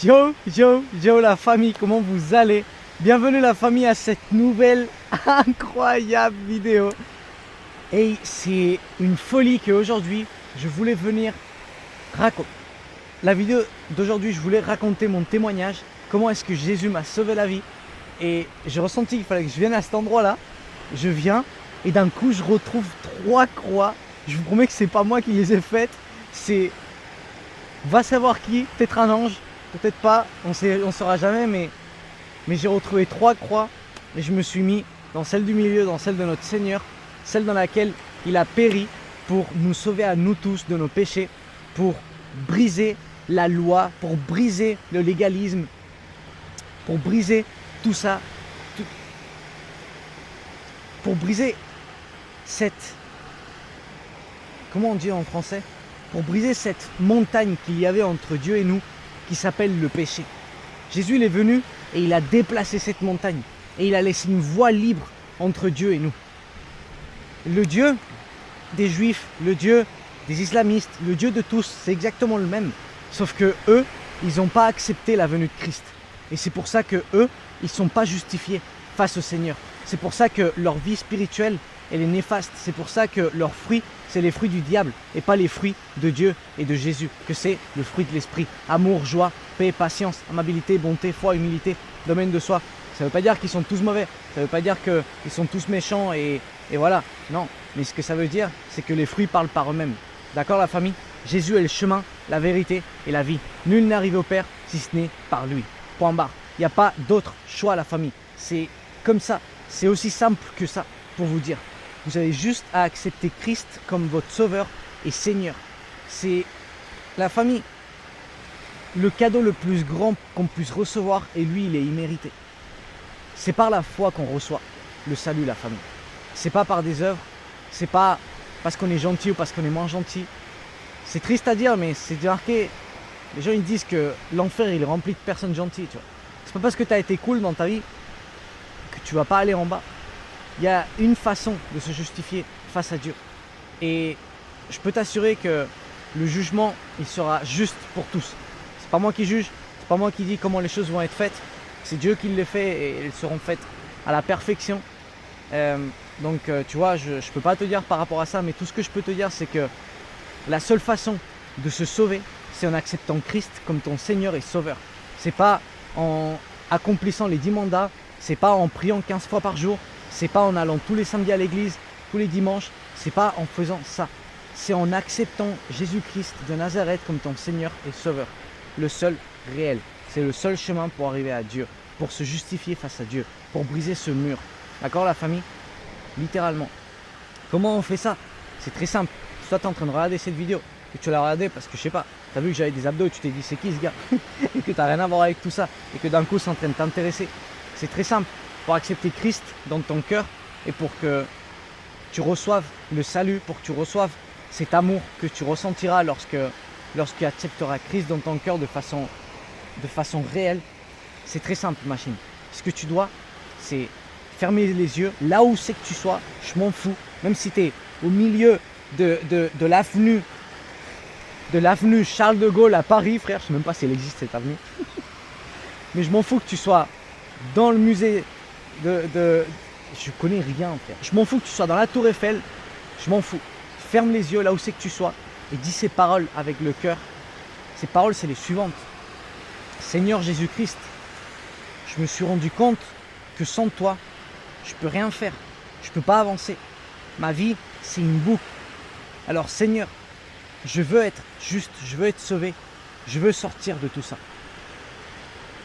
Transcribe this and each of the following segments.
Yo la famille, comment vous allez? Bienvenue la famille à cette nouvelle incroyable vidéo. Et c'est une folie qu'aujourd'hui je voulais venir raconter. La vidéo d'aujourd'hui, je voulais raconter mon témoignage. Comment est-ce que Jésus m'a sauvé la vie. Et j'ai ressenti qu'il fallait que je vienne à cet endroit-là. Je viens et d'un coup je retrouve 3 croix. Je vous promets que c'est pas moi qui les ai faites. C'est... Va savoir qui, peut-être un ange, peut-être pas, on saura jamais, mais j'ai retrouvé 3 croix et je me suis mis dans celle du milieu, dans celle de notre Seigneur, celle dans laquelle il a péri pour nous sauver à nous tous de nos péchés, pour briser la loi, pour briser le légalisme, pour briser tout ça, pour briser cette... Comment on dit en français? Pour briser cette montagne qu'il y avait entre Dieu et nous, qui s'appelle le péché. Jésus il est venu et il a déplacé cette montagne. Et il a laissé une voie libre entre Dieu et nous. Le Dieu des Juifs, le Dieu des islamistes, le Dieu de tous, c'est exactement le même. Sauf que eux, ils n'ont pas accepté la venue de Christ. Et c'est pour ça que eux, ils ne sont pas justifiés face au Seigneur. C'est pour ça que leur vie spirituelle, elle est néfaste. C'est pour ça que leurs fruits, c'est les fruits du diable et pas les fruits de Dieu et de Jésus, que c'est le fruit de l'esprit. Amour, joie, paix, patience, amabilité, bonté, foi, humilité, domaine de soi. Ça ne veut pas dire qu'ils sont tous mauvais, ça ne veut pas dire qu'ils sont tous méchants et voilà. Non, mais ce que ça veut dire, c'est que les fruits parlent par eux-mêmes. D'accord la famille? Jésus est le chemin, la vérité et la vie. Nul n'est arrivé au Père si ce n'est par lui. Point barre. Il n'y a pas d'autre choix la famille. C'est comme ça, c'est aussi simple que ça pour vous dire. Vous avez juste à accepter Christ comme votre sauveur et Seigneur. C'est la famille. Le cadeau le plus grand qu'on puisse recevoir, et lui, il est immérité. C'est par la foi qu'on reçoit le salut, la famille. C'est pas par des œuvres, c'est pas parce qu'on est gentil ou parce qu'on est moins gentil. C'est triste à dire, mais c'est marqué. Les gens ils disent que l'enfer il est rempli de personnes gentilles. Tu vois. C'est pas parce que tu as été cool dans ta vie que tu vas pas aller en bas. Il y a une façon de se justifier face à Dieu. Et je peux t'assurer que le jugement, il sera juste pour tous. C'est pas moi qui juge, c'est pas moi qui dis comment les choses vont être faites. C'est Dieu qui les fait et elles seront faites à la perfection. Donc tu vois, je peux pas te dire par rapport à ça, mais tout ce que je peux te dire, c'est que la seule façon de se sauver, c'est en acceptant Christ comme ton Seigneur et Sauveur. C'est pas en accomplissant les 10 mandats, c'est pas en priant 15 fois par jour, c'est pas en allant tous les samedis à l'église, tous les dimanches, c'est pas en faisant ça. C'est en acceptant Jésus-Christ de Nazareth comme ton Seigneur et Sauveur. Le seul réel. C'est le seul chemin pour arriver à Dieu, pour se justifier face à Dieu, pour briser ce mur. D'accord la famille? Littéralement. Comment on fait ça? C'est très simple. Si toi tu es en train de regarder cette vidéo, et tu l'as regardée parce que je sais pas, tu as vu que j'avais des abdos et tu t'es dit c'est qui ce gars? Et que tu n'as rien à voir avec tout ça, et que d'un coup c'est en train de t'intéresser. C'est très simple. Pour accepter Christ dans ton cœur et pour que tu reçoives le salut, pour que tu reçoives cet amour que tu ressentiras lorsque tu accepteras Christ dans ton cœur de façon réelle, c'est très simple machine. Ce que tu dois, c'est fermer les yeux, là où c'est que tu sois, je m'en fous, même si tu es au milieu de l'avenue Charles de Gaulle à Paris, frère, je sais même pas si elle existe cette avenue, mais je m'en fous que tu sois dans le musée je connais rien frère. Je m'en fous que tu sois dans la tour Eiffel. Je m'en fous. Ferme les yeux là où c'est que tu sois et dis ces paroles avec le cœur. Ces paroles c'est les suivantes. Seigneur Jésus-Christ, je me suis rendu compte que sans toi, je peux rien faire. Je peux pas avancer. Ma vie, c'est une boucle. Alors Seigneur, je veux être juste, je veux être sauvé. Je veux sortir de tout ça.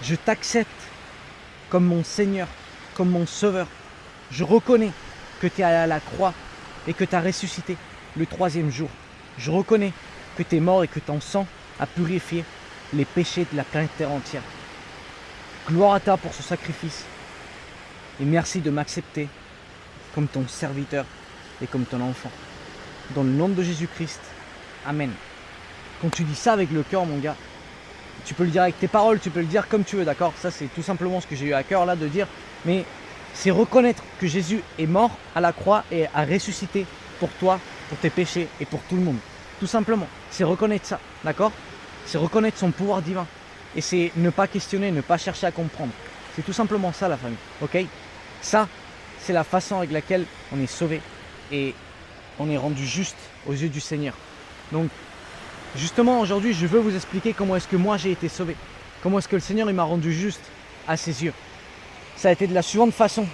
Je t'accepte comme mon Seigneur, comme mon Sauveur. Je reconnais que tu es allé à la croix et que tu as ressuscité le 3e jour. Je reconnais que tu es mort et que ton sang a purifié les péchés de la planète Terre entière. Gloire à toi pour ce sacrifice et merci de m'accepter comme ton serviteur et comme ton enfant. Dans le nom de Jésus-Christ, Amen. Quand tu dis ça avec le cœur, mon gars, tu peux le dire avec tes paroles, tu peux le dire comme tu veux, d'accord? Ça, c'est tout simplement ce que j'ai eu à cœur là de dire. Mais c'est reconnaître que Jésus est mort à la croix et a ressuscité pour toi, pour tes péchés et pour tout le monde. Tout simplement. C'est reconnaître ça, d'accord? C'est reconnaître son pouvoir divin. et c'est ne pas questionner, ne pas chercher à comprendre. C'est tout simplement ça la famille, ok? Ça, c'est la façon avec laquelle on est sauvé et on est rendu juste aux yeux du Seigneur. Donc, justement, aujourd'hui, je veux vous expliquer comment est-ce que moi j'ai été sauvé. Comment est-ce que le Seigneur il m'a rendu juste à ses yeux. Ça a été de la suivante façon.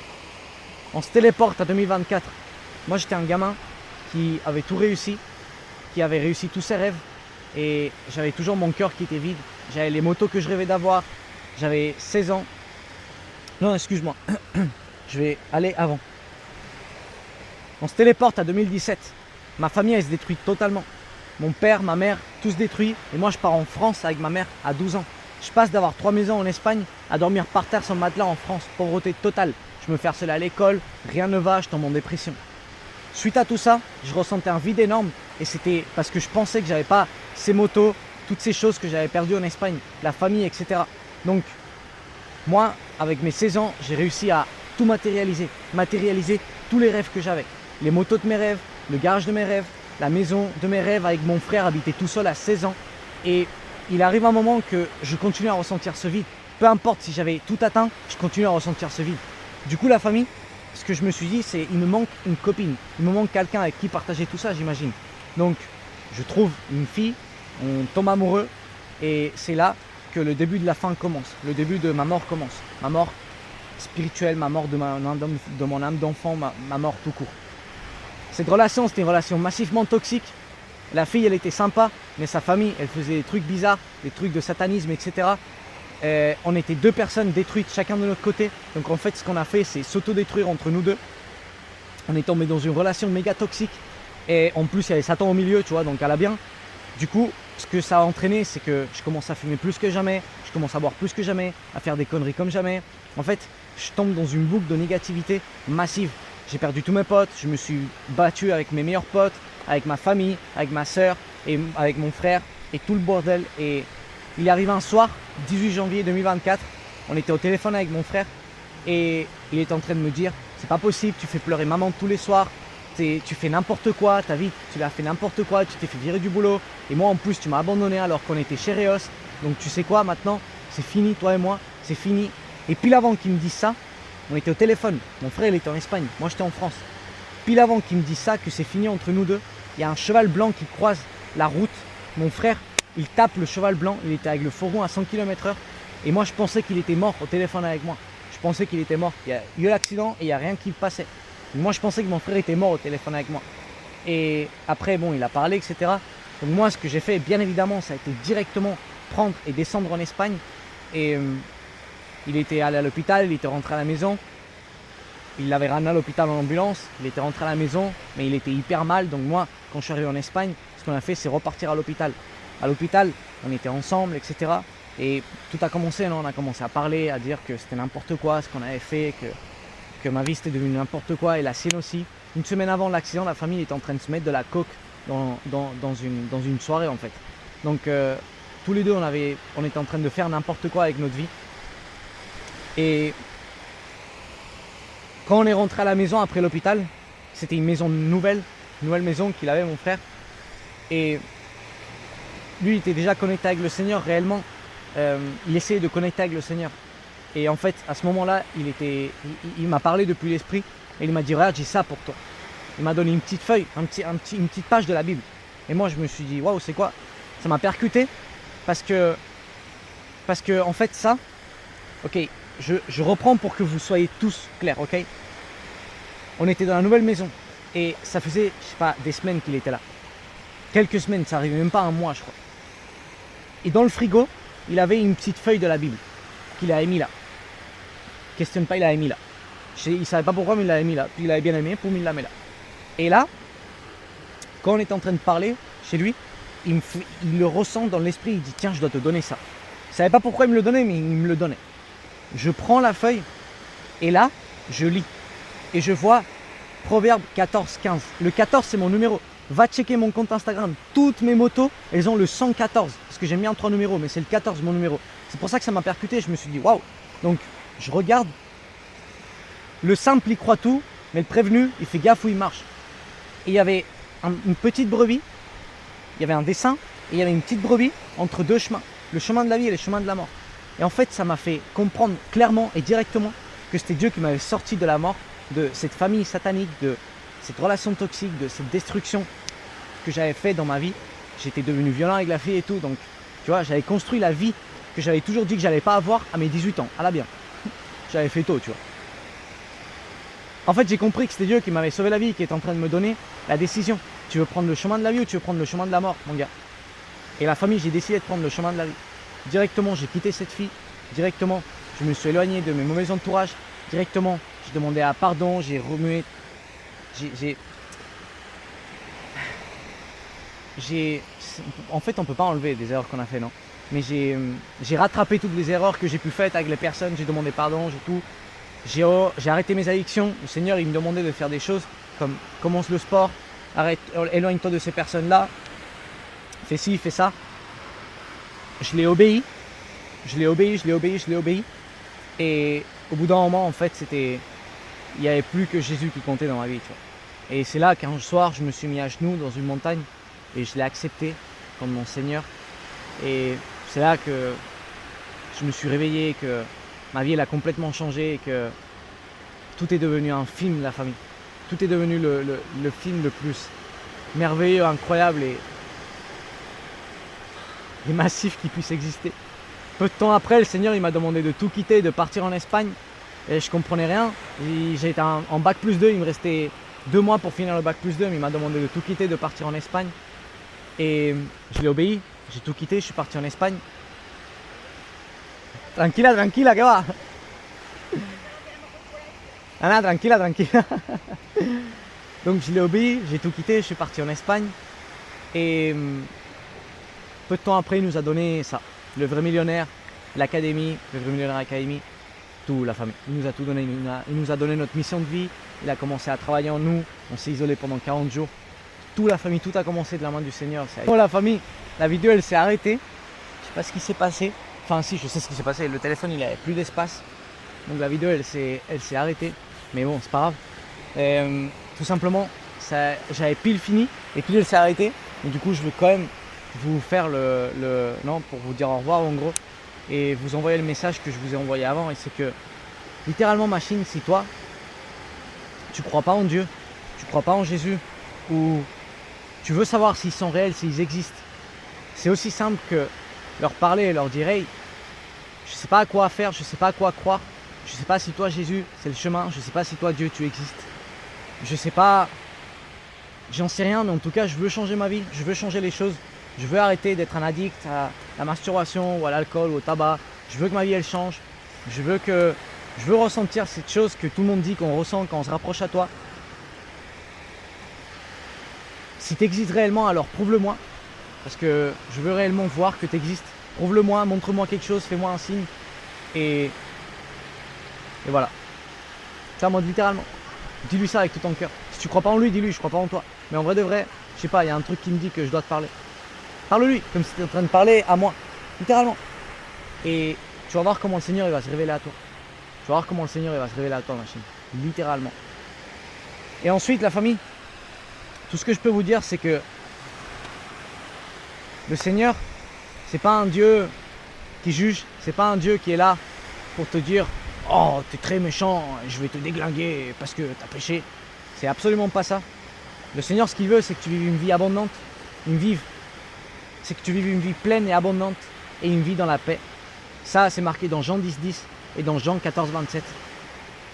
On se téléporte à 2024. Moi, j'étais un gamin qui avait tout réussi, qui avait réussi tous ses rêves. Et j'avais toujours mon cœur qui était vide. J'avais les motos que je rêvais d'avoir. J'avais 16 ans. Non, excuse-moi. Je vais aller avant. On se téléporte à 2017. Ma famille, elle se détruit totalement. Mon père, ma mère, tous détruits. Et moi, je pars en France avec ma mère à 12 ans. Je passe d'avoir 3 maisons en Espagne à dormir par terre sur le matelas en France. Pauvreté totale. Je me fais harceler à l'école. Rien ne va. Je tombe en dépression. Suite à tout ça, je ressentais un vide énorme. Et c'était parce que je pensais que j'avais pas ces motos, toutes ces choses que j'avais perdues en Espagne, la famille, etc. Donc, moi, avec mes 16 ans, j'ai réussi à tout matérialiser. Matérialiser tous les rêves que j'avais. Les motos de mes rêves, le garage de mes rêves, la maison de mes rêves avec mon frère habité tout seul à 16 ans. Et il arrive un moment que je continue à ressentir ce vide. Peu importe si j'avais tout atteint, je continue à ressentir ce vide. Du coup, la famille, ce que je me suis dit, c'est il me manque une copine. Il me manque quelqu'un avec qui partager tout ça, j'imagine. Donc, je trouve une fille, on tombe amoureux et c'est là que le début de la fin commence. Le début de ma mort commence. Ma mort spirituelle, ma mort de mon âme d'enfant, ma mort tout court. Cette relation, c'était une relation massivement toxique. La fille, elle était sympa, mais sa famille, elle faisait des trucs bizarres, des trucs de satanisme, etc. On était 2 personnes détruites, chacun de notre côté. Donc en fait, ce qu'on a fait, c'est s'autodétruire entre nous deux. On est tombé dans une relation méga toxique. Et en plus, il y avait Satan au milieu, tu vois, donc à la bien. Du coup, ce que ça a entraîné, c'est que je commence à fumer plus que jamais, je commence à boire plus que jamais, à faire des conneries comme jamais. En fait, je tombe dans une boucle de négativité massive. J'ai perdu tous mes potes, je me suis battu avec mes meilleurs potes, avec ma famille, avec ma soeur et avec mon frère et tout le bordel. Et il est arrivé un soir, 18 janvier 2024, on était au téléphone avec mon frère et il était en train de me dire « C'est pas possible, tu fais pleurer maman tous les soirs, tu fais n'importe quoi, ta vie, tu l'as fait n'importe quoi, tu t'es fait virer du boulot et moi en plus tu m'as abandonné alors qu'on était chez Réos. Donc tu sais quoi maintenant, c'est fini toi et moi, c'est fini. » Et pile avant qu'il me dise ça, on était au téléphone, mon frère il était en Espagne, moi j'étais en France. Pile avant qu'il me dise ça, que c'est fini entre nous deux, il y a un cheval blanc qui croise la route. Mon frère, il tape le cheval blanc, il était avec le fourgon à 100 km/h. Et moi je pensais qu'il était mort au téléphone avec moi. Je pensais qu'il était mort, il y a eu l'accident et il n'y a rien qui passait. Moi je pensais que mon frère était mort au téléphone avec moi. Et après bon il a parlé etc. Donc moi ce que j'ai fait bien évidemment ça a été directement prendre et descendre en Espagne. Et il était allé à l'hôpital, il était rentré à la maison. Il l'avait ramené à l'hôpital en ambulance, il était rentré à la maison mais il était hyper mal. Donc moi quand je suis arrivé en Espagne, ce qu'on a fait c'est repartir à l'hôpital. À l'hôpital on était ensemble etc. Et tout a commencé, on a commencé à parler, à dire que c'était n'importe quoi ce qu'on avait fait, que ma vie c'était devenu n'importe quoi et la sienne aussi. Une semaine avant l'accident, la famille était en train de se mettre de la coke dans une soirée en fait. Donc tous les deux on était en train de faire n'importe quoi avec notre vie. Et quand on est rentré à la maison après l'hôpital, c'était une maison nouvelle maison qu'il avait mon frère. Et lui il était déjà connecté avec le Seigneur réellement. Il essayait de connecter avec le Seigneur. Et en fait, à ce moment-là, il m'a parlé depuis l'esprit et il m'a dit regarde, j'ai ça pour toi. Il m'a donné une petite feuille, une petite page de la Bible. Et moi, je me suis dit waouh, c'est quoi? Ça m'a percuté parce que en fait, ça, ok, je reprends pour que vous soyez tous clairs, ok? On était dans la nouvelle maison et ça faisait, je sais pas, des semaines qu'il était là. Quelques semaines, ça arrivait même pas un mois, je crois. Et dans le frigo, il avait une petite feuille de la Bible qu'il avait mis là. Questionne pas, il l'avait mis là. Il savait pas pourquoi, mais il l'avait mis là. Puis il avait bien aimé, pour il l'a mis là. Et là, quand on est en train de parler chez lui, il le ressent dans l'esprit, il dit tiens, je dois te donner ça. Je savais pas pourquoi il me le donnait, mais il me le donnait. Je prends la feuille et là, je lis. Et je vois Proverbe 14-15. Le 14, c'est mon numéro. Va checker mon compte Instagram. Toutes mes motos, elles ont le 114. Parce que j'aime bien 3 numéros, mais c'est le 14 mon numéro. C'est pour ça que ça m'a percuté. Je me suis dit waouh. Donc je regarde. Le simple il croit tout, mais le prévenu il fait gaffe où il marche. Et il y avait une petite brebis. Il y avait un dessin et il y avait une petite brebis entre 2 chemins. le chemin de la vie et le chemin de la mort. Et en fait, ça m'a fait comprendre clairement et directement que c'était Dieu qui m'avait sorti de la mort, de cette famille satanique, de cette relation toxique, de cette destruction que j'avais fait dans ma vie. J'étais devenu violent avec la fille et tout, donc tu vois, j'avais construit la vie que j'avais toujours dit que j'allais pas avoir à mes 18 ans, à la bien. J'avais fait tôt, tu vois. En fait, j'ai compris que c'était Dieu qui m'avait sauvé la vie, qui était en train de me donner la décision. Tu veux prendre le chemin de la vie ou tu veux prendre le chemin de la mort, mon gars? Et la famille, j'ai décidé de prendre le chemin de la vie. Directement, j'ai quitté cette fille. Directement, je me suis éloigné de mes mauvais entourages. Directement, j'ai demandé pardon, j'ai remué. En fait, on ne peut pas enlever des erreurs qu'on a fait, non? Mais j'ai rattrapé toutes les erreurs que j'ai pu faire avec les personnes. J'ai demandé pardon, j'ai tout. J'ai arrêté mes addictions. Le Seigneur, il me demandait de faire des choses comme commence le sport, éloigne-toi de ces personnes-là, fais ci, fais ça. Je l'ai obéi. Et au bout d'un moment, en fait, il n'y avait plus que Jésus qui comptait dans ma vie, tu vois. Et c'est là qu'un soir, je me suis mis à genoux dans une montagne et je l'ai accepté comme mon Seigneur. Et c'est là que je me suis réveillé, que ma vie elle a complètement changé et que tout est devenu un film, la famille. Tout est devenu le film le plus merveilleux, incroyable et massif qui puisse exister. Peu de temps après, le Seigneur il m'a demandé de tout quitter, de partir en Espagne. Et je comprenais rien. J'ai été en bac plus 2, il me restait 2 mois pour finir le bac plus 2, mais il m'a demandé de tout quitter, de partir en Espagne. Et je l'ai obéi, j'ai tout quitté, je suis parti en Espagne. Tranquila, tranquila, que va? Ah, tranquila, tranquila. Donc je l'ai obéi, j'ai tout quitté, je suis parti en Espagne. Et peu de temps après, il nous a donné ça. Le vrai millionnaire, l'académie, le vrai millionnaire académie, tout, la famille. Il nous a tout donné, il nous a donné notre mission de vie. Il a commencé à travailler en nous, on s'est isolé pendant 40 jours. Toute la famille, tout a commencé de la main du Seigneur. Bon, la famille, la vidéo elle s'est arrêtée. Je sais pas ce qui s'est passé. Enfin si, je sais ce qui s'est passé. Le téléphone il avait plus d'espace. Donc la vidéo elle s'est arrêtée. Mais bon, c'est pas grave. Tout simplement, j'avais pile fini et puis elle s'est arrêtée. Et du coup, je vais quand même vous faire non, pour vous dire au revoir en gros. Et vous envoyer le message que je vous ai envoyé avant. Et c'est que, littéralement machine, si toi, tu crois pas en Dieu, tu crois pas en Jésus, ou tu veux savoir s'ils sont réels, s'ils existent, c'est aussi simple que leur parler et leur dire hey, je sais pas à quoi faire, je sais pas à quoi croire, je sais pas si toi Jésus c'est le chemin, je sais pas si toi Dieu tu existes, je sais pas, j'en sais rien, mais en tout cas je veux changer ma vie, je veux changer les choses, je veux arrêter d'être un addict à la masturbation ou à l'alcool ou au tabac, je veux que ma vie elle change, je veux ressentir cette chose que tout le monde dit qu'on ressent quand on se rapproche à toi. Si tu existes réellement, alors prouve-le-moi. Parce que je veux réellement voir que tu existes. Prouve-le-moi, montre-moi quelque chose, fais-moi un signe. Et voilà. Ça, moi, littéralement. Dis-lui ça avec tout ton cœur. Si tu crois pas en lui, dis-lui, je crois pas en toi. Mais en vrai de vrai, je sais pas, il y a un truc qui me dit que je dois te parler. Parle-lui, comme si tu étais en train de parler à moi. Littéralement. Et tu vas voir comment le Seigneur il va se révéler à toi. Tu vas voir comment le Seigneur il va se révéler à toi, machine. Littéralement. Et ensuite, la famille. Tout ce que je peux vous dire, c'est que le Seigneur, c'est pas un Dieu qui juge, c'est pas un Dieu qui est là pour te dire « Oh, t'es très méchant, je vais te déglinguer parce que t'as péché. » C'est absolument pas ça. Le Seigneur, ce qu'il veut, c'est que tu vives une vie abondante, c'est que tu vives une vie pleine et abondante et une vie dans la paix. Ça, c'est marqué dans Jean 10, 10 et dans Jean 14, 27.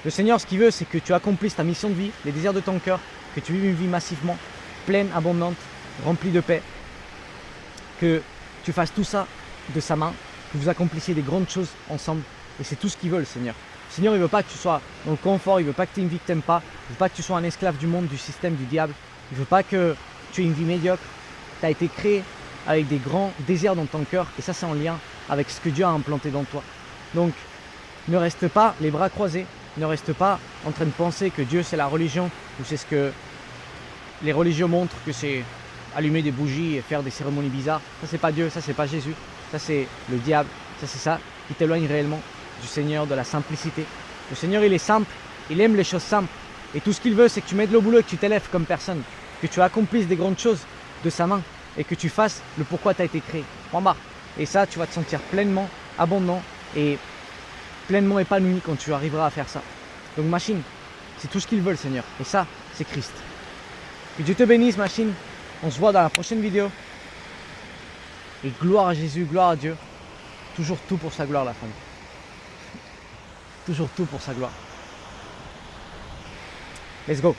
Le Seigneur, ce qu'il veut, c'est que tu accomplisses ta mission de vie, les désirs de ton cœur, que tu vives une vie massivement, pleine, abondante, remplie de paix. Que tu fasses tout ça de sa main, que vous accomplissiez des grandes choses ensemble. Et c'est tout ce qu'il veut, le Seigneur. Le Seigneur, il ne veut pas que tu sois dans le confort, il ne veut pas que tu aies une vie que tu n'aimes pas, il ne veut pas que tu sois un esclave du monde, du système, du diable. Il ne veut pas que tu aies une vie médiocre. Tu as été créé avec des grands désirs dans ton cœur et ça, c'est en lien avec ce que Dieu a implanté dans toi. Donc, ne reste pas les bras croisés, ne reste pas en train de penser que Dieu, c'est la religion ou c'est ce que les religieux montrent, que c'est allumer des bougies et faire des cérémonies bizarres. Ça, c'est pas Dieu, ça, c'est pas Jésus, ça, c'est le diable, ça, c'est ça qui t'éloigne réellement du Seigneur, de la simplicité. Le Seigneur, il est simple, il aime les choses simples et tout ce qu'il veut, c'est que tu mettes le boulot et que tu t'élèves comme personne, que tu accomplisses des grandes choses de sa main et que tu fasses le pourquoi tu as été créé. Point barre. Et ça, tu vas te sentir pleinement, abondant et pleinement épanoui quand tu arriveras à faire ça. Donc machine, c'est tout ce qu'il veut le Seigneur. Et ça, c'est Christ. Que Dieu te bénisse machine. On se voit dans la prochaine vidéo. Et gloire à Jésus, gloire à Dieu. Toujours tout pour sa gloire la famille. Toujours tout pour sa gloire. Let's go.